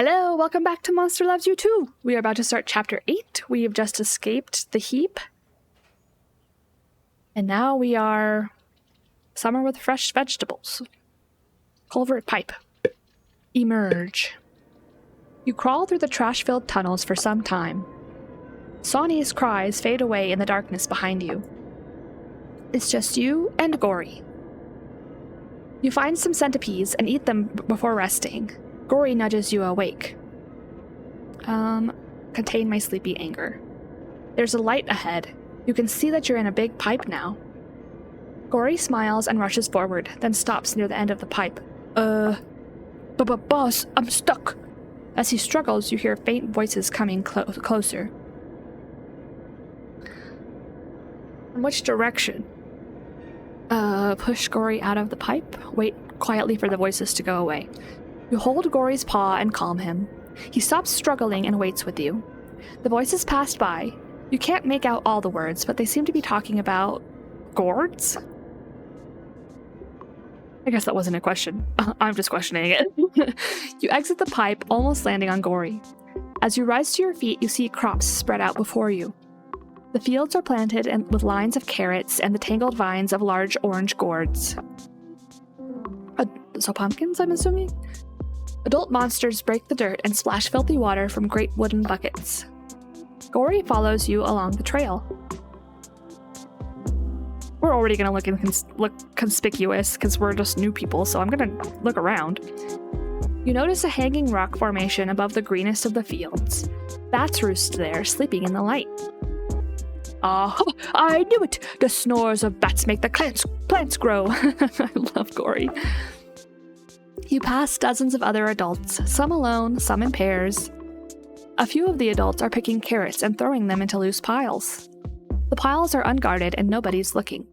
Hello, welcome back to Monster Loves You Too. We are about to start Chapter 8. We have just escaped the heap. And now we are summer with fresh vegetables. Culvert pipe. Emerge. You crawl through the trash-filled tunnels for some time. Sonny's cries fade away in the darkness behind you. It's just you and Gorry. You find some centipedes and eat them before resting. Gorry nudges you awake. Contain my sleepy anger. There's a light ahead. You can see that you're in a big pipe now. Gorry smiles and rushes forward, then stops near the end of the pipe. Boss, I'm stuck. As he struggles, you hear faint voices coming closer. In which direction? Push Gorry out of the pipe. Wait quietly for the voices to go away. You hold Gorry's paw and calm him. He stops struggling and waits with you. The voices pass by. You can't make out all the words, but they seem to be talking about gourds? I guess that wasn't a question. I'm just questioning it. You exit the pipe, almost landing on Gorry. As you rise to your feet, you see crops spread out before you. The fields are planted with lines of carrots and the tangled vines of large orange gourds. So pumpkins, I'm assuming? Adult monsters break the dirt and splash filthy water from great wooden buckets. Gorry follows you along the trail. We're already gonna look conspicuous because we're just new people, so I'm gonna look around. You notice a hanging rock formation above the greenest of the fields. Bats roost there, sleeping in the light. Ah, I knew it! The snores of bats make the plants grow. I love Gorry. You pass dozens of other adults, some alone, some in pairs. A few of the adults are picking carrots and throwing them into loose piles. The piles are unguarded and nobody's looking.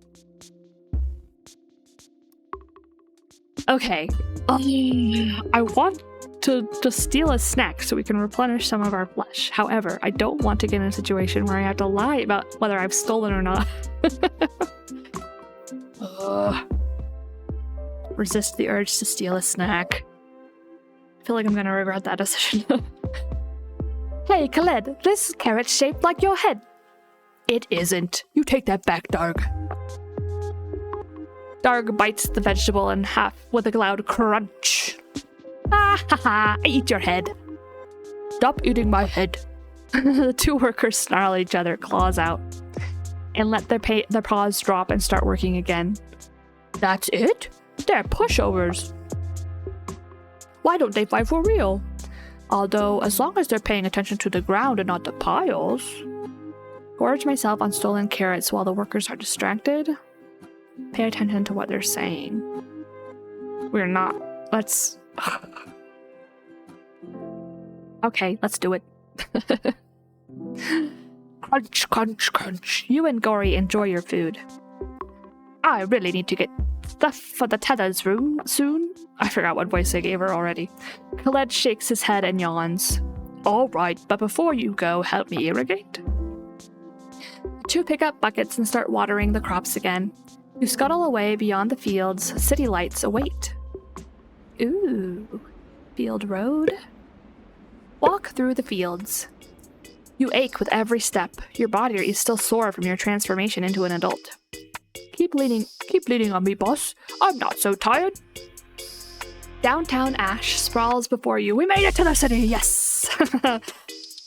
Okay. I want to steal a snack so we can replenish some of our flesh. However, I don't want to get in a situation where I have to lie about whether I've stolen or not. Resist the urge to steal a snack. I feel like I'm gonna regret that decision. Hey, Khaled, this carrot's shaped like your head. It isn't. You take that back, Darg. Darg bites the vegetable in half with a loud crunch. Ah ha ha, I eat your head. Stop eating my head. The two workers snarl at each other, claws out, and let their paws drop and start working again. That's it? They're pushovers. Why don't they fight for real? Although, as long as they're paying attention to the ground and not the piles. Gorge myself on stolen carrots while the workers are distracted. Pay attention to what they're saying. We're not. Let's... Okay, let's do it. Crunch, crunch, crunch. You and Gorry enjoy your food. I really need to get stuff for the Tether's room soon. I forgot what voice I gave her already. Khaled shakes his head and yawns. All right, but before you go, help me irrigate. The two pick up buckets and start watering the crops again. You scuttle away beyond the fields. City lights await. Ooh, field road. Walk through the fields. You ache with every step. Your body is still sore from your transformation into an adult. Keep leaning on me, boss. I'm not so tired. Downtown Ash sprawls before you. We made it to the city, yes!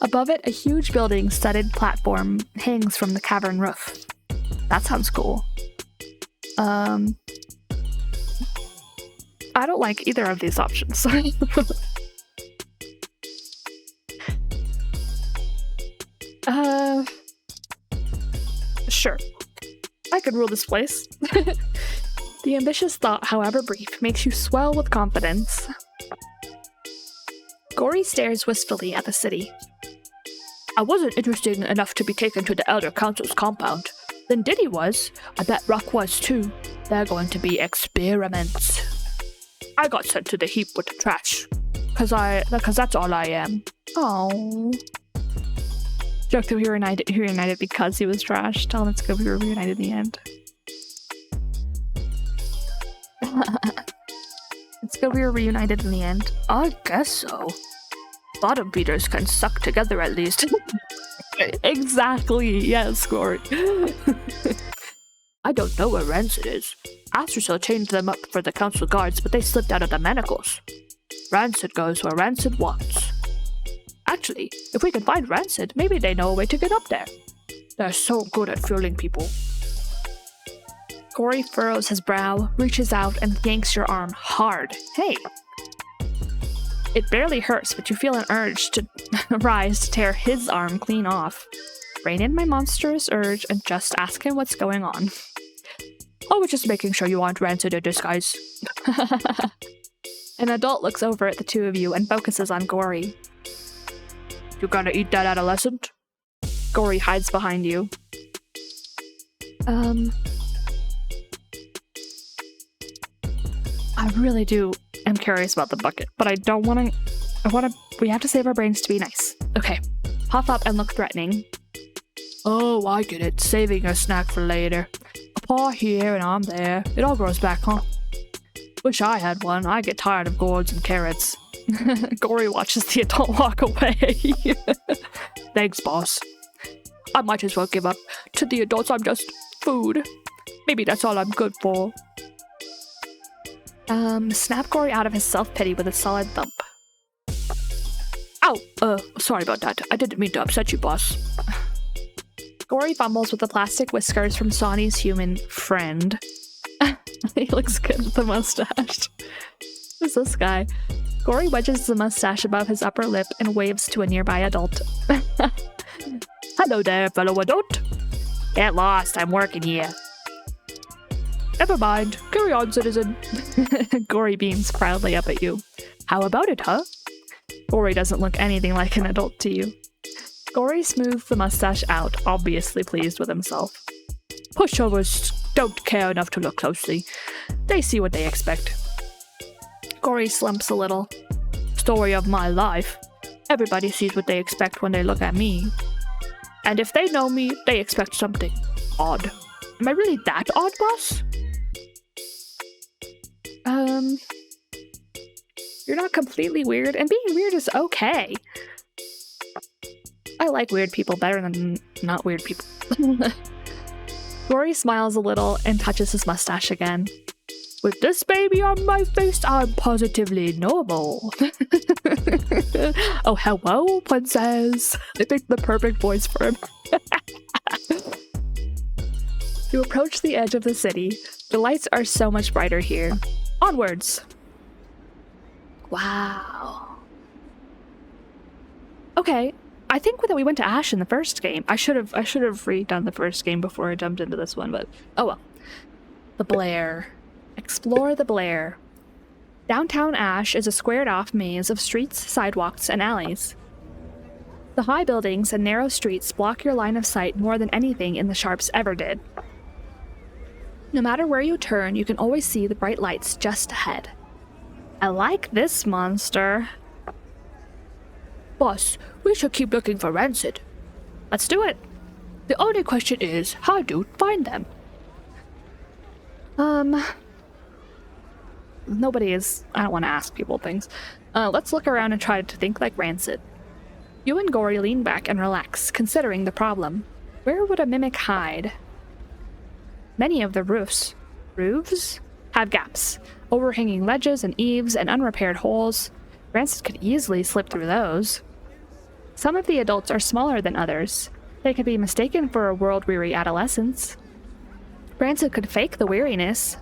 Above it, a huge building-studded platform hangs from the cavern roof. That sounds cool. I don't like either of these options. Sure. I could rule this place. The ambitious thought, however brief, makes you swell with confidence. Gorry stares wistfully at the city. I wasn't interesting enough to be taken to the Elder Council's compound. Then Diddy was. I bet Rock was too. They're going to be experiments. I got sent to the heap with the trash. Cause that's all I am. Oh. Joke that we were reunited because he was trash. Tell him it's good we were reunited in the end. It's good we were reunited in the end. I guess so. Bottom feeders can suck together at least. Exactly, yes, Gorry. I don't know where Rancid is. Astracel changed them up for the council guards, but they slipped out of the manacles. Rancid goes where Rancid wants. Actually, if we can find Rancid, maybe they know a way to get up there. They're so good at fooling people. Gorry furrows his brow, reaches out, and yanks your arm hard. Hey! It barely hurts, but you feel an urge to rise to tear his arm clean off. Rein in my monstrous urge and just ask him what's going on. I was just making sure you aren't Rancid in disguise. An adult looks over at the two of you and focuses on Gorry. You gonna eat that adolescent? Gorry hides behind you. I really am curious about the bucket, but I don't want to. We have to save our brains to be nice. Okay, puff up and look threatening. Oh, I get it. Saving a snack for later. A paw here and arm there. It all grows back, huh? Wish I had one. I get tired of gourds and carrots. Gorry watches the adult walk away. Thanks, boss. I might as well give up. To the adults, I'm just food. Maybe that's all I'm good for. Snap Gorry out of his self-pity with a solid thump. Ow! Sorry about that. I didn't mean to upset you, boss. Gorry fumbles with the plastic whiskers from Sonny's human friend. He looks good with the mustache. Who's this guy? Gorry wedges the mustache above his upper lip and waves to a nearby adult. Hello there, fellow adult. Get lost, I'm working here. Never mind. Carry on, citizen. Gorry beams proudly up at you. How about it, huh? Gorry doesn't look anything like an adult to you. Gorry smoothed the mustache out, obviously pleased with himself. Pushovers don't care enough to look closely. They see what they expect. Gorry slumps a little. Story of my life. Everybody sees what they expect when they look at me. And if they know me, they expect something odd. Am I really that odd, boss? You're not completely weird, and being weird is okay. I like weird people better than not weird people. Gorry smiles a little and touches his mustache again. With this baby on my face, I'm positively normal. Oh, hello, princess. I picked the perfect voice for him. You approach the edge of the city. The lights are so much brighter here. Onwards. Wow. Okay, I think that we went to Ash in the first game. I should have redone the first game before I jumped into this one, but oh well. The Blair. Explore the Blair. Downtown Ash is a squared-off maze of streets, sidewalks, and alleys. The high buildings and narrow streets block your line of sight more than anything in the Sharps ever did. No matter where you turn, you can always see the bright lights just ahead. I like this monster. Boss, we should keep looking for Rancid. Let's do it. The only question is, how do you find them? Nobody is... I don't want to ask people things. Let's look around and try to think like Rancid. You and Gorry lean back and relax, considering the problem. Where would a mimic hide? Many of the roofs have gaps, overhanging ledges and eaves and unrepaired holes. Rancid could easily slip through those. Some of the adults are smaller than others. They could be mistaken for a world-weary adolescence. Rancid could fake the weariness.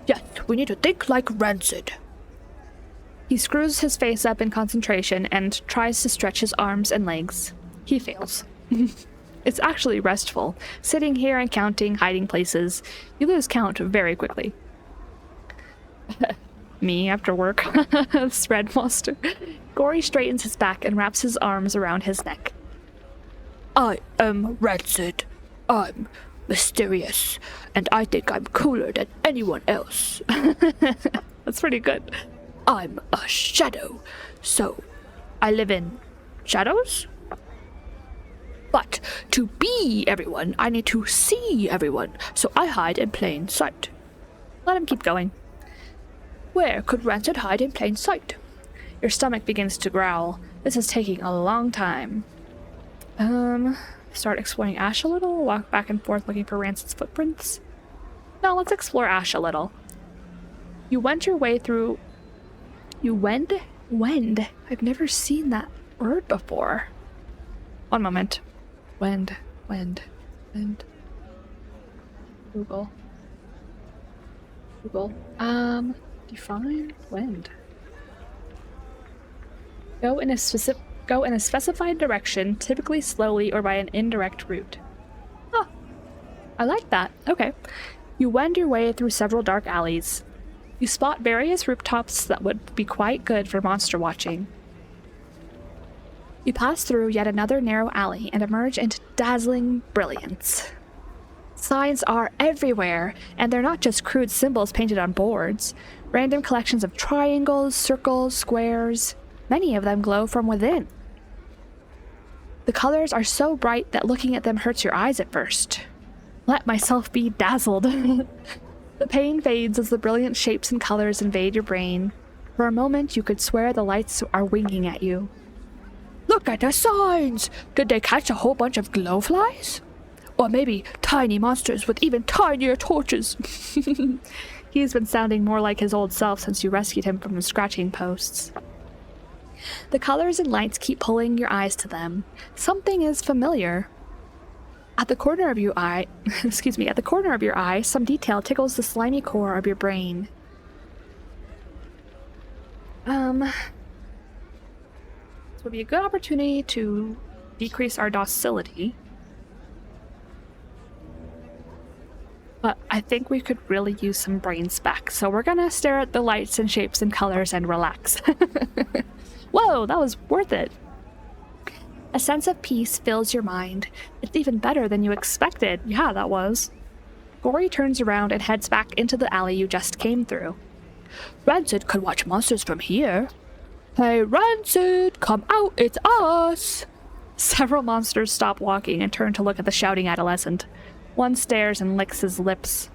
Yes, we need to think like Rancid. He screws his face up in concentration and tries to stretch his arms and legs. He fails. It's actually restful. Sitting here and counting hiding places, you lose count very quickly. Me after work. Spread monster. Gorry straightens his back and wraps his arms around his neck. I am Rancid. I'm mysterious, and I think I'm cooler than anyone else. That's pretty good. I'm a shadow, so I live in shadows? But to be everyone, I need to see everyone, so I hide in plain sight. Let him keep going. Where could Rancid hide in plain sight? Your stomach begins to growl. This is taking a long time. Start exploring Ash a little, walk back and forth looking for Rancid's footprints. No, let's explore Ash a little. You wend your way through... You wend? Wend. I've never seen that word before. One moment. Wend. Google. Define wend. Go in a specified direction, typically slowly or by an indirect route. Huh. I like that. Okay. You wend your way through several dark alleys. You spot various rooftops that would be quite good for monster watching. You pass through yet another narrow alley and emerge into dazzling brilliance. Signs are everywhere, and they're not just crude symbols painted on boards. Random collections of triangles, circles, squares. Many of them glow from within. The colors are so bright that looking at them hurts your eyes at first. Let myself be dazzled. The pain fades as the brilliant shapes and colors invade your brain. For a moment, you could swear the lights are winking at you. Look at the signs! Did they catch a whole bunch of glowflies? Or maybe tiny monsters with even tinier torches. He's been sounding more like his old self since you rescued him from the scratching posts. The colors and lights keep pulling your eyes to them. Something is familiar. At the corner of your eye, some detail tickles the slimy core of your brain. This would be a good opportunity to decrease our docility. But I think we could really use some brains back, so we're gonna stare at the lights and shapes and colors and relax. Whoa, that was worth it. A sense of peace fills your mind. It's even better than you expected. Yeah, that was. Gorry turns around and heads back into the alley you just came through. Rancid could watch monsters from here. Hey, Rancid, come out, it's us! Several monsters stop walking and turn to look at the shouting adolescent. One stares and licks his lips.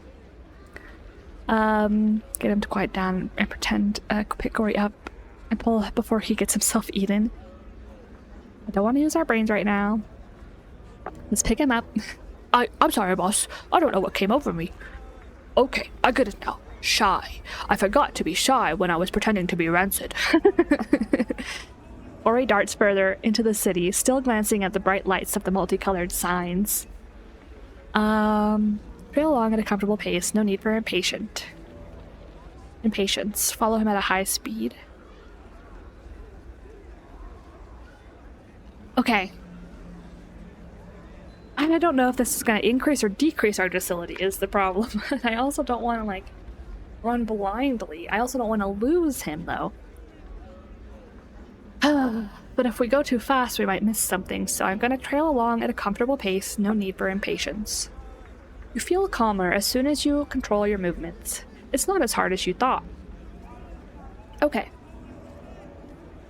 Get him to quiet down and pretend, pick Gorry up and pull before he gets himself eaten. I don't want to use our brains right now. Let's pick him up. I'm sorry, boss. I don't know what came over me. Okay, I get it now. Shy. I forgot to be shy when I was pretending to be Rancid. Ori darts further into the city, still glancing at the bright lights of the multicolored signs. Trail along at a comfortable pace. No need for impatience. Follow him at a high speed. Okay. And I don't know if this is going to increase or decrease our docility is the problem. I also don't want to, run blindly. I also don't want to lose him, though. But if we go too fast, we might miss something, so I'm going to trail along at a comfortable pace, no need for impatience. You feel calmer as soon as you control your movements. It's not as hard as you thought. Okay.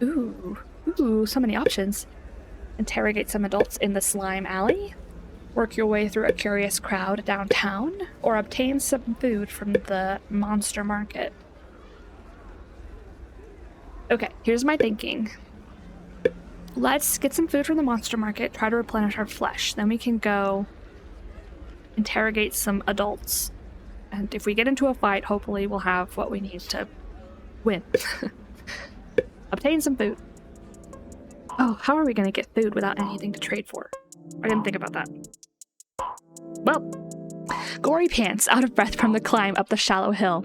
Ooh, so many options. Interrogate some adults in the slime alley, work your way through a curious crowd downtown, or obtain some food from the monster market. Okay, here's my thinking. Let's get some food from the monster market, try to replenish our flesh. Then we can go interrogate some adults. And if we get into a fight, hopefully we'll have what we need to win. Obtain some food. Oh, how are we going to get food without anything to trade for? I didn't think about that. Well, Gorry pants, out of breath from the climb up the shallow hill.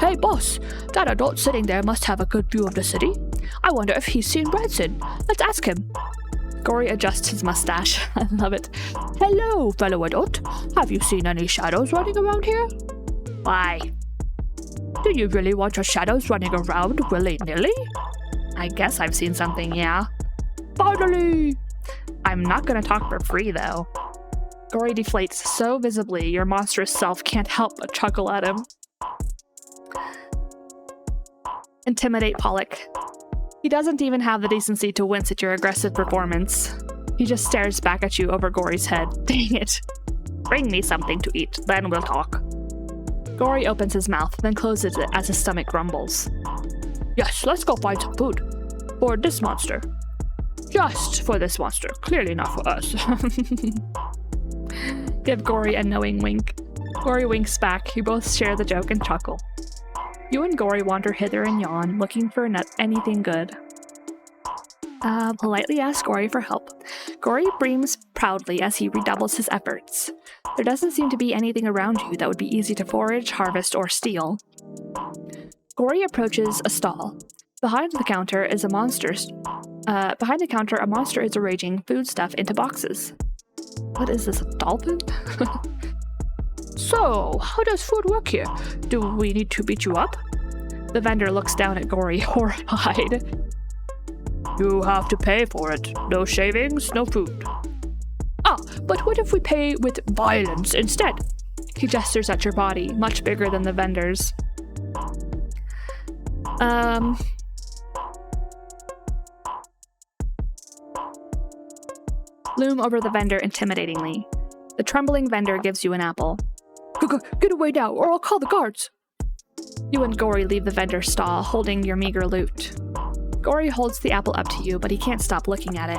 Hey boss, that adult sitting there must have a good view of the city. I wonder if he's seen Rancid. Let's ask him. Gorry adjusts his mustache. I love it. Hello, fellow adult. Have you seen any shadows running around here? Why? Do you really want your shadows running around willy-nilly? I guess I've seen something, yeah. Finally! I'm not gonna talk for free, though. Gorry deflates so visibly, your monstrous self can't help but chuckle at him. Intimidate Pollock. He doesn't even have the decency to wince at your aggressive performance. He just stares back at you over Gorry's head. Dang it. Bring me something to eat, then we'll talk. Gorry opens his mouth, then closes it as his stomach grumbles. Yes, let's go find some food. For this monster. Just for this monster. Clearly not for us. Give Gorry a knowing wink. Gorry winks back. You both share the joke and chuckle. You and Gorry wander hither and yon, looking for anything good. Politely ask Gorry for help. Gorry beams proudly as he redoubles his efforts. There doesn't seem to be anything around you that would be easy to forage, harvest, or steal. Gorry approaches a stall. Behind the counter, a monster is arranging foodstuff into boxes. What is this, a dolphin? So, how does food work here? Do we need to beat you up? The vendor looks down at Gorry, horrified. You have to pay for it. No shavings, no food. Ah, but what if we pay with violence instead? He gestures at your body, much bigger than the vendor's. Loom over the vendor intimidatingly. The trembling vendor gives you an apple. Get away now, or I'll call the guards! You and Gorry leave the vendor's stall, holding your meager loot. Gorry holds the apple up to you, but he can't stop looking at it.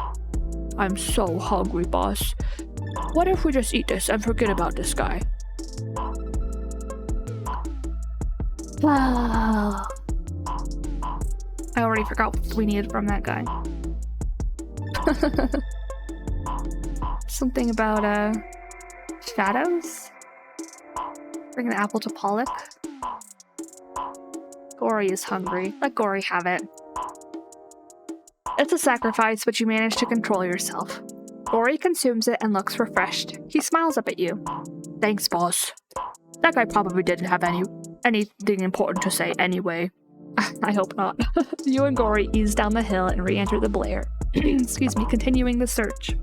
I'm so hungry, boss. What if we just eat this and forget about this guy? I already forgot what we needed from that guy. Something about, shadows? Bring the apple to Pollock. Gorry is hungry. Let Gorry have it. It's a sacrifice, but you manage to control yourself. Gorry consumes it and looks refreshed. He smiles up at you. Thanks, boss. That guy probably didn't have anything important to say anyway. I hope not. You and Gorry ease down the hill and re-enter the Blair. Excuse me, continuing the search.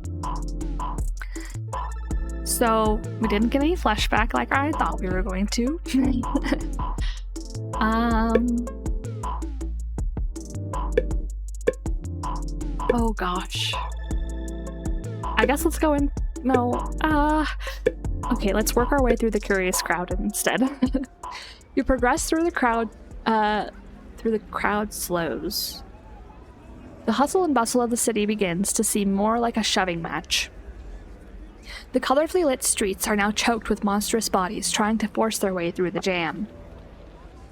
So, we didn't get any flashback like I thought we were going to. Oh gosh. I guess let's go in. No. Okay, let's work our way through the curious crowd instead. You progress through the crowd slows. The hustle and bustle of the city begins to seem more like a shoving match. The colorfully lit streets are now choked with monstrous bodies trying to force their way through the jam.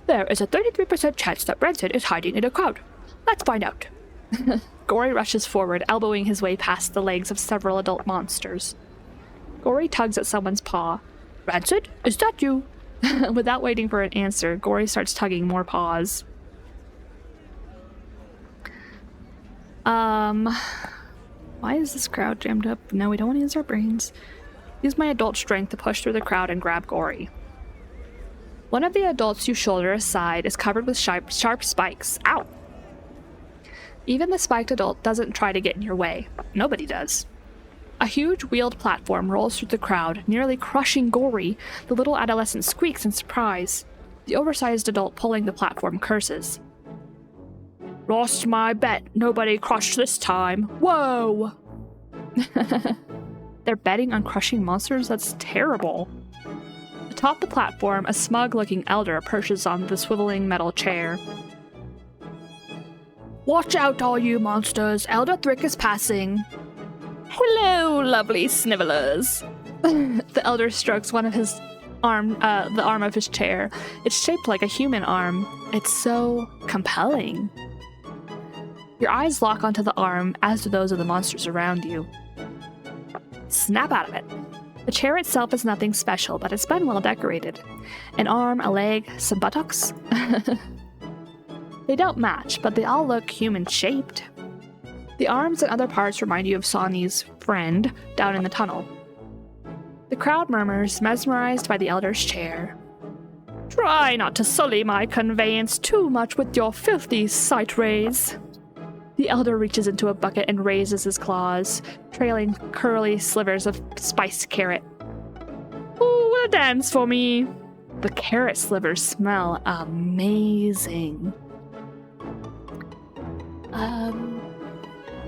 There is a 33% chance that Branson is hiding in a crowd. Let's find out. Gorry rushes forward, elbowing his way past the legs of several adult monsters. Gorry tugs at someone's paw. Branson, is that you? Without waiting for an answer, Gorry starts tugging more paws. Why is this crowd jammed up? No, we don't want to use our brains. Use my adult strength to push through the crowd and grab Gorry. One of the adults you shoulder aside is covered with sharp spikes. Ow! Even the spiked adult doesn't try to get in your way. Nobody does. A huge wheeled platform rolls through the crowd, nearly crushing Gorry. The little adolescent squeaks in surprise. The oversized adult pulling the platform curses. Lost my bet. Nobody crushed this time. Whoa! They're betting on crushing monsters? That's terrible. Atop the platform, a smug-looking elder perches on the swiveling metal chair. Watch out, all you monsters. Elder Thrick is passing. Hello, lovely snivelers. The elder strokes one of his the arm of his chair. It's shaped like a human arm. It's so compelling. Your eyes lock onto the arm, as do those of the monsters around you. Snap out of it. The chair itself is nothing special, but it's been well decorated. An arm, a leg, some buttocks. They don't match, but they all look human-shaped. The arms and other parts remind you of Sonny's friend down in the tunnel. The crowd murmurs, mesmerized by the elder's chair. Try not to sully my conveyance too much with your filthy sight rays. The elder reaches into a bucket and raises his claws, trailing curly slivers of spiced carrot. Ooh, a dance for me! The carrot slivers smell amazing.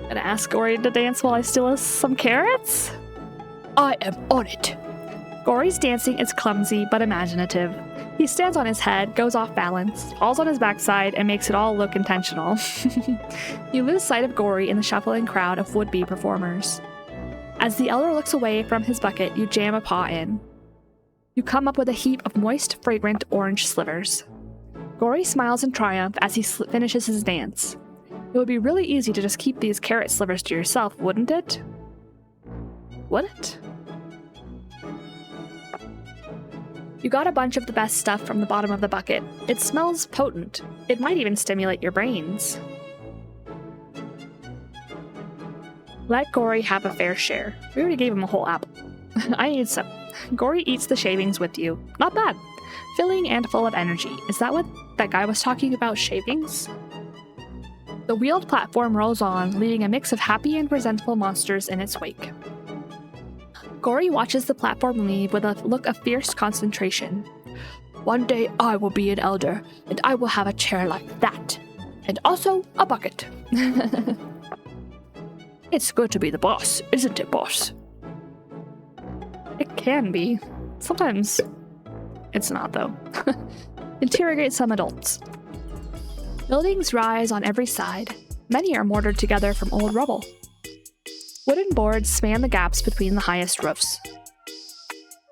Gonna ask Gorry to dance while I steal us some carrots? I am on it. Gorry's dancing is clumsy but imaginative. He stands on his head, goes off balance, falls on his backside, and makes it all look intentional. You lose sight of Gorry in the shuffling crowd of would-be performers. As the elder looks away from his bucket, you jam a paw in. You come up with a heap of moist, fragrant orange slivers. Gorry smiles in triumph as he finishes his dance. It would be really easy to just keep these carrot slivers to yourself, wouldn't it? Would it? You got a bunch of the best stuff from the bottom of the bucket. It smells potent. It might even stimulate your brains. Let Gorry have a fair share. We already gave him a whole apple. I need some. Gorry eats the shavings with you. Not bad. Filling and full of energy. Is that what that guy was talking about, shavings? The wheeled platform rolls on, leaving a mix of happy and resentful monsters in its wake. Gorry watches the platform leave with a look of fierce concentration. One day I will be an elder, and I will have a chair like that. And also a bucket. It's good to be the boss, isn't it, boss? It can be. Sometimes it's not, though. Interrogate some adults. Buildings rise on every side. Many are mortared together from old rubble. Wooden boards span the gaps between the highest roofs.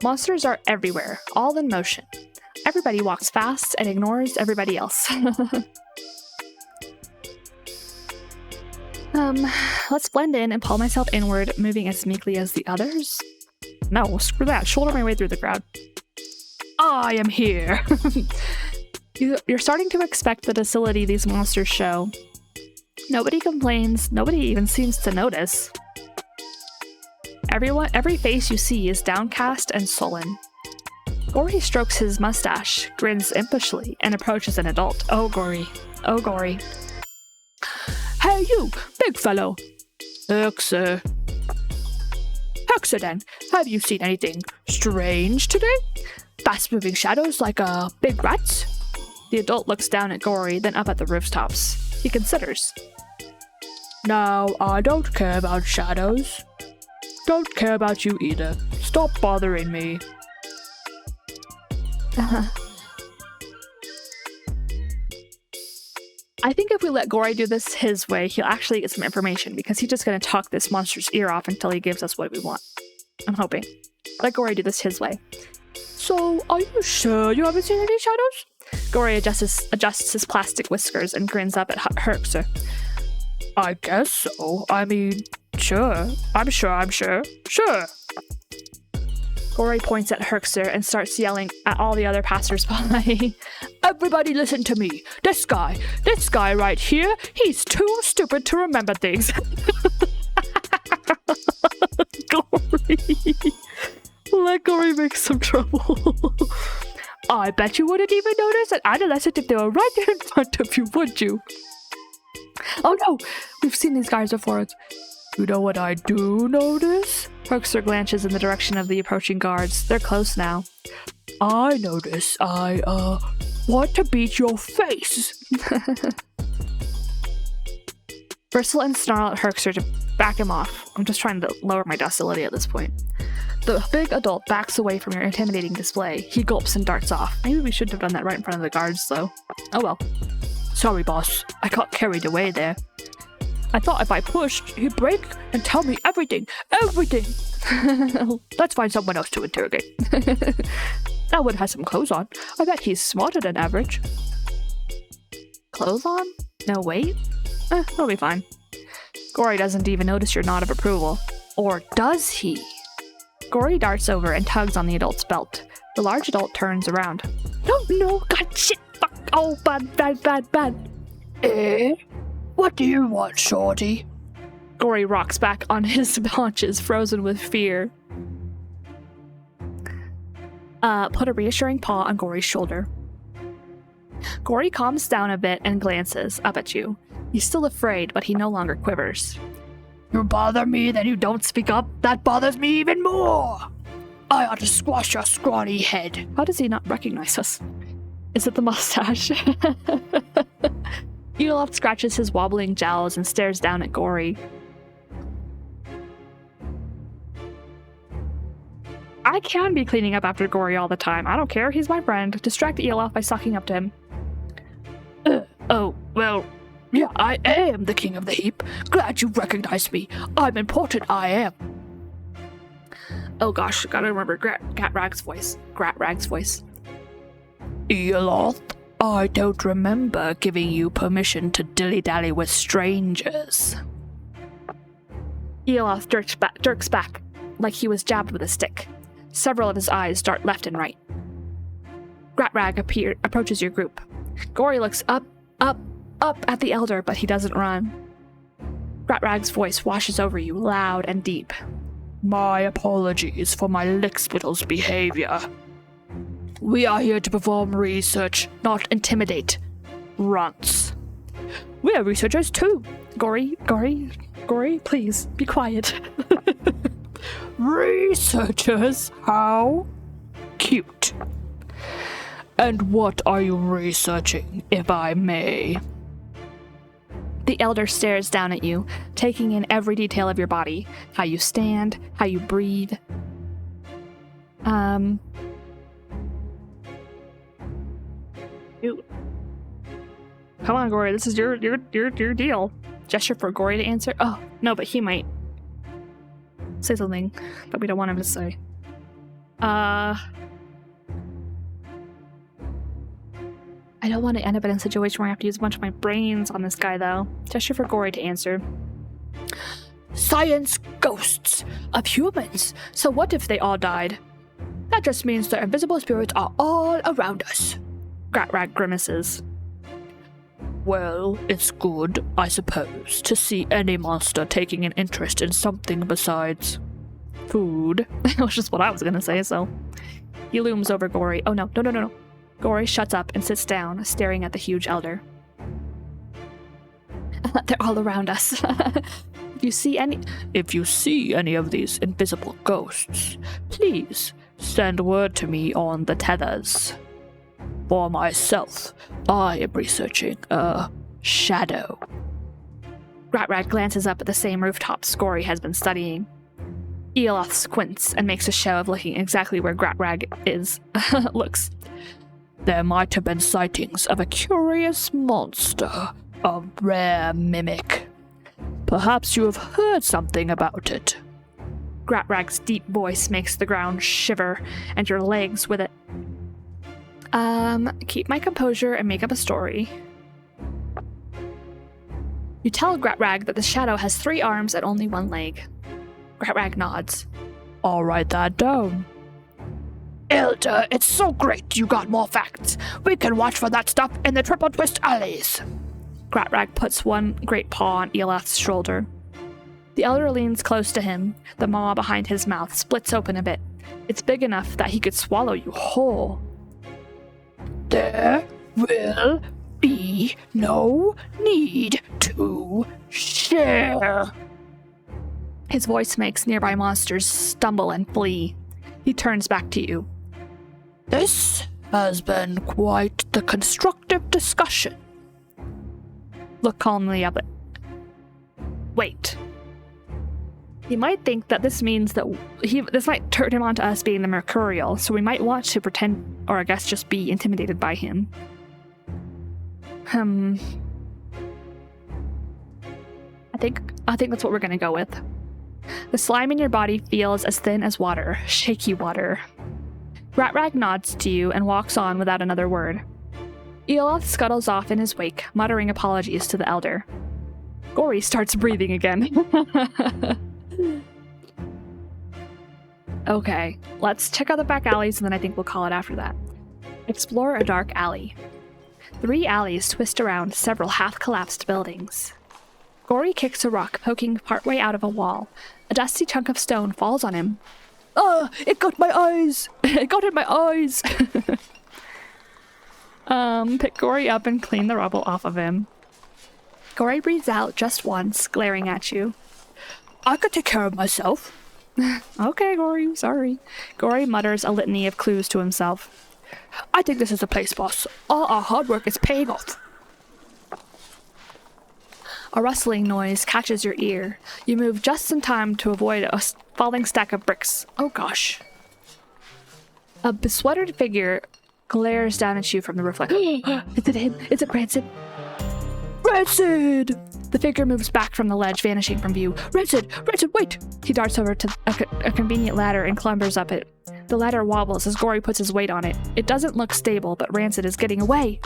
Monsters are everywhere, all in motion. Everybody walks fast and ignores everybody else. Let's blend in and pull myself inward, moving as meekly as the others. No, screw that. Shoulder my way through the crowd. I am here. You're starting to expect the docility these monsters show. Nobody complains. Nobody even seems to notice. Every face you see is downcast and sullen. Gorry strokes his mustache, grins impishly, and approaches an adult. Oh, Gorry. Oh, Gorry. Hey, you, big fellow. Hexer. Hexer, then. Have you seen anything strange today? Fast-moving shadows like big rats? The adult looks down at Gorry, then up at the rooftops. He considers. No, I don't care about shadows. Don't care about you either. Stop bothering me. I think if we let Gorry do this his way, he'll actually get some information, because he's just going to talk this monster's ear off until he gives us what we want. I'm hoping. Let Gorry do this his way. So, are you sure you haven't seen any shadows? Gorry adjusts his plastic whiskers and grins up at Herxer. I guess so. I mean, sure. I'm sure. Sure. Gorry points at Herxer and starts yelling at all the other passersby. Everybody listen to me. This guy right here, he's too stupid to remember things. Gorry. Let Gorry make some trouble. I bet you wouldn't even notice an adolescent if they were right there in front of you, would you? Oh no, we've seen these guys before. You know what I do notice? Herxer glances in the direction of the approaching guards. They're close now. I notice I want to beat your face. Bristle and snarl at Herxer to back him off. I'm just trying to lower my docility at this point. The big adult backs away from your intimidating display. He gulps and darts off. Maybe we shouldn't have done that right in front of the guards, though. Oh well. Sorry, boss. I got carried away there. I thought if I pushed, he'd break and tell me everything. Everything! Let's find someone else to interrogate. That one has some clothes on. I bet he's smarter than average. Clothes on? No weight? It'll be fine. Gorry doesn't even notice your nod of approval. Or does he? Gorry darts over and tugs on the adult's belt. The large adult turns around. No, God, shit, fuck, oh, bad. Eh? What do you want, shorty? Gorry rocks back on his haunches, frozen with fear. Put a reassuring paw on Gorry's shoulder. Gorry calms down a bit and glances up at you. He's still afraid, but he no longer quivers. You bother me, then you don't speak up. That bothers me even more. I ought to squash your scrawny head. How does he not recognize us? Is it the mustache? Eloft scratches his wobbling jowls and stares down at Gorry. I can be cleaning up after Gorry all the time. I don't care. He's my friend. Distract Eloth by sucking up to him. Oh, well, yeah, I am the king of the heap. Glad you recognized me. I'm important, I am. Oh gosh, gotta remember Gratrag's voice. Gratrag's voice. Eloth, I don't remember giving you permission to dilly-dally with strangers. Eloth jerks back, like he was jabbed with a stick. Several of his eyes dart left and right. Gratrag approaches your group. Gorry looks up at the elder, but he doesn't run. Gratrag's voice washes over you, loud and deep. My apologies for my lickspittle's behavior. We are here to perform research, not intimidate runts. We're researchers too. Gorry, please, be quiet. Researchers? How cute. And what are you researching, if I may? The elder stares down at you, taking in every detail of your body. How you stand, how you breathe. Come on, Gorry, this is your deal. Gesture for Gorry to answer. Oh, no, but he might say something that we don't want him to say. I don't want to end up in a situation where I have to use a bunch of my brains on this guy, though. Gesture for Gorry to answer. Science ghosts of humans. So what if they all died? That just means their invisible spirits are all around us. Gratrag grimaces. Well, it's good, I suppose, to see any monster taking an interest in something besides food. That was just what I was gonna say, so. He looms over Gorry. Oh, no. Gorry shuts up and sits down, staring at the huge elder. They're all around us. If you see any of these invisible ghosts, please send word to me on the tethers. For myself, I am researching a shadow. Gratrag glances up at the same rooftops Gorry has been studying. Eloth squints and makes a show of looking exactly where Gratrag looks. There might have been sightings of a curious monster, a rare mimic. Perhaps you have heard something about it. Gratrag's deep voice makes the ground shiver, and your legs with it. Keep my composure and make up a story. You tell Gratrag that the shadow has 3 arms and only 1 leg. Gratrag nods. I'll write that down. Elder, it's so great you got more facts. We can watch for that stuff in the triple twist alleys. Gratrag puts one great paw on Eloth's shoulder. The elder leans close to him. The maw behind his mouth splits open a bit. It's big enough that he could swallow you whole. There will be no need to share. His voice makes nearby monsters stumble and flee. He turns back to you. This has been quite the constructive discussion. Look calmly up at. Wait. He might think that this means that this might turn him on to us being the Mercurial, so we might want to pretend, or I guess just be intimidated by him. I think that's what we're gonna go with. The slime in your body feels as thin as water, shaky water. Gratrag nods to you and walks on without another word. Eloth scuttles off in his wake, muttering apologies to the elder. Gorry starts breathing again. Okay, let's check out the back alleys and then I think we'll call it after that. Explore a dark alley. 3 alleys twist around several half-collapsed buildings. Gorry kicks a rock poking partway out of a wall. A dusty chunk of stone falls on him. Ah, it got my eyes! It got in my eyes! Pick Gorry up and clean the rubble off of him. Gorry breathes out just once, glaring at you. I could take care of myself. Okay, Gorry, sorry. Gorry mutters a litany of clues to himself. I think this is the place, boss. All our hard work is paying off. A rustling noise catches your ear. You move just in time to avoid a falling stack of bricks. Oh gosh. A besweatered figure glares down at you from the roof like, is it him? Is it Rancid? Rancid! The figure moves back from the ledge, vanishing from view. Rancid! Rancid, wait! He darts over to a convenient ladder and clambers up it. The ladder wobbles as Gorry puts his weight on it. It doesn't look stable, but Rancid is getting away.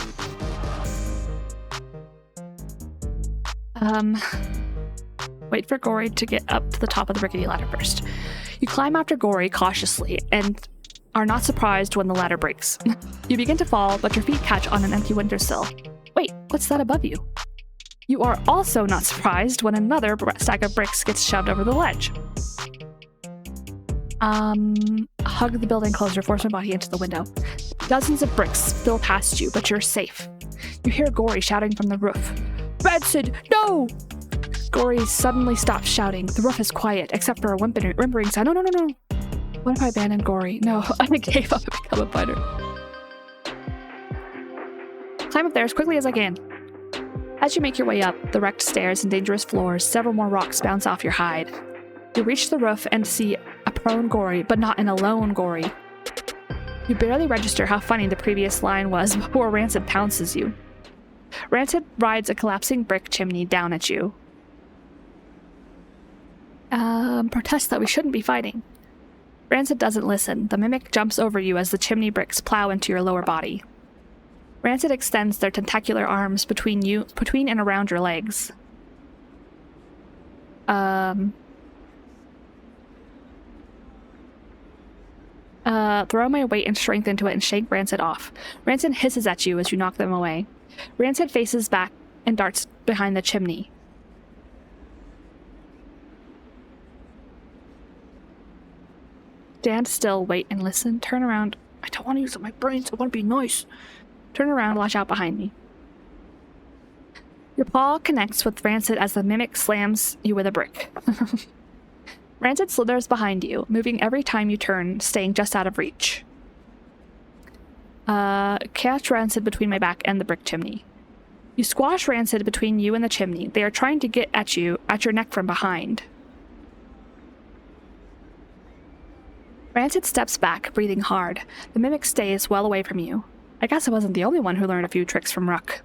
Wait for Gorry to get up to the top of the rickety ladder first. You climb after Gorry cautiously and are not surprised when the ladder breaks. You begin to fall, but your feet catch on an empty windowsill. Wait, what's that above you? You are also not surprised when another stack of bricks gets shoved over the ledge. Hug the building closer, force my body into the window. Dozens of bricks spill past you, but you're safe. You hear Gorry shouting from the roof. Rancid, no! Gorry suddenly stops shouting. The roof is quiet, except for a whimpering sound. No. What if I abandoned Gorry? No, I gave up and become a fighter. Climb up there as quickly as I can. As you make your way up the wrecked stairs and dangerous floors, several more rocks bounce off your hide. You reach the roof and see a prone Gorry, but not an alone Gorry. You barely register how funny the previous line was before Rancid pounces you. Rancid rides a collapsing brick chimney down at you. Protests that we shouldn't be fighting. Rancid doesn't listen. The mimic jumps over you as the chimney bricks plow into your lower body. Rancid extends their tentacular arms between and around your legs. Throw my weight and strength into it and shake Rancid off. Rancid hisses at you as you knock them away. Rancid faces back and darts behind the chimney. Stand still, wait, and listen. Turn around. I don't want to use up my brains. I want to be nice. Turn around, watch out behind me. Your paw connects with Rancid as the mimic slams you with a brick. Rancid slithers behind you, moving every time you turn, staying just out of reach. Catch Rancid between my back and the brick chimney. You squash Rancid between you and the chimney. They are trying to get at your neck from behind. Rancid steps back, breathing hard. The mimic stays well away from you. I guess I wasn't the only one who learned a few tricks from Ruck.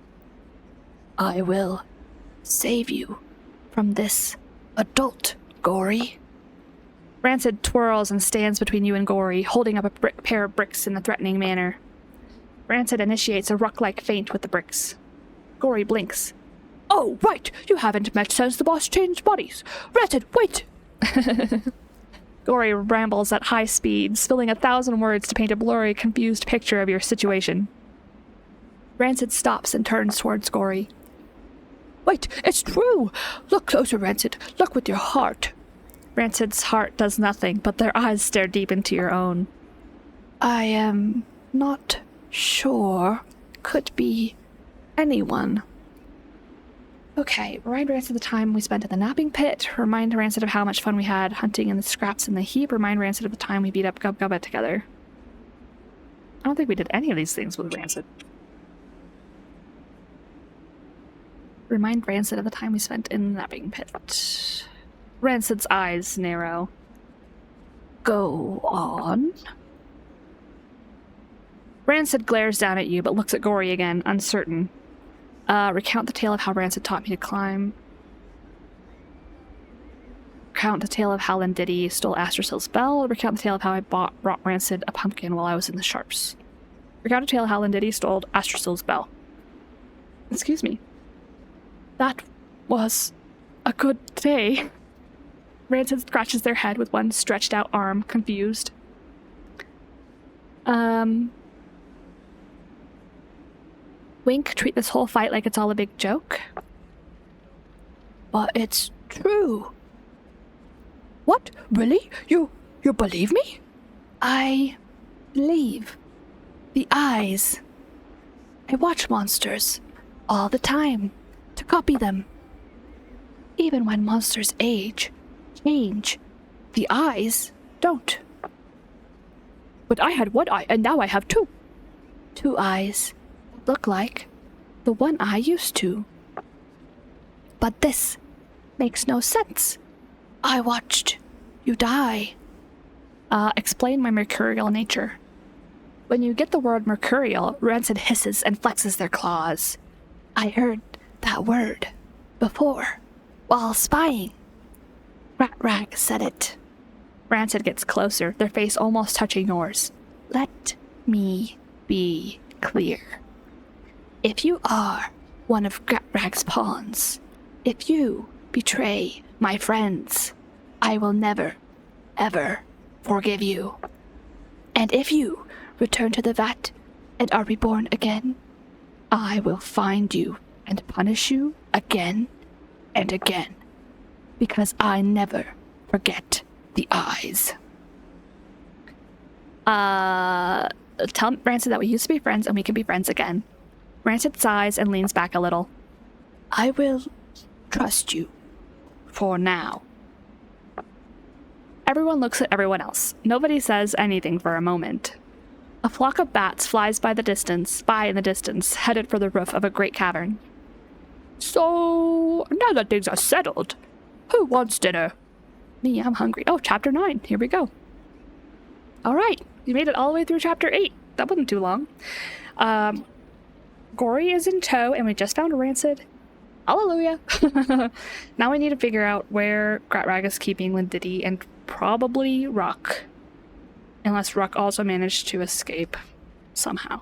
I will save you from this adult, Gorry. Rancid twirls and stands between you and Gorry, holding up a pair of bricks in a threatening manner. Rancid initiates a Ruck-like feint with the bricks. Gorry blinks. Oh, right! You haven't met since the boss changed bodies. Rancid, wait! Gorry rambles at high speed, spilling 1,000 words to paint a blurry, confused picture of your situation. Rancid stops and turns towards Gorry. Wait, it's true! Look closer, Rancid. Look with your heart. Rancid's heart does nothing, but their eyes stare deep into your own. I am not sure. Could be anyone. Okay, remind Rancid of the time we spent in the napping pit. Remind Rancid of how much fun we had hunting in the scraps in the heap. Remind Rancid of the time we beat up Gub Gubba together. I don't think we did any of these things with Rancid. Remind Rancid of the time we spent in the napping pit. Rancid's eyes narrow. Go on. Rancid glares down at you, but looks at Gorry again, uncertain. Recount the tale of how Rancid taught me to climb. Recount the tale of how Lindiddy stole Astracil's bell. Recount the tale of how I brought Rancid a pumpkin while I was in the Sharps. Recount a tale of how Lindiddy stole Astracil's bell. Excuse me. That was a good day. Rancid scratches their head with one stretched out arm, confused. Wink, treat this whole fight like it's all a big joke. But it's true. What? Really? You believe me? I believe. The eyes. I watch monsters all the time to copy them. Even when monsters age, change, the eyes don't. But I had one eye, and now I have two. Two eyes. Look like the one I used to. But this makes no sense. I watched you die. Explain my mercurial nature. When you get the word mercurial, Rancid hisses and flexes their claws. I heard that word before, while spying. Rat-Rag said it. Rancid gets closer, their face almost touching yours. Let me be clear. If you are one of Rat-Rag's pawns, if you betray my friends, I will never, ever forgive you. And if you return to the vat and are reborn again, I will find you and punish you again and again, because I never forget the eyes. Tell Rancid that we used to be friends and we can be friends again. Rancid sighs and leans back a little. I will trust you for now. Everyone looks at everyone else. Nobody says anything for a moment. A flock of bats flies by in the distance, headed for the roof of a great cavern. So, now that things are settled, who wants dinner? Me, I'm hungry. Oh, chapter 9. Here we go. All right. You made it all the way through chapter 8. That wasn't too long. Gorry is in tow, and we just found Rancid. Hallelujah. Now we need to figure out where Rat-Rag is keeping Lindiddy and probably Ruck. Unless Ruck also managed to escape somehow.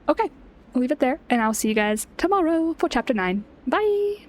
Okay. I'll leave it there, and I'll see you guys tomorrow for chapter 9. Bye!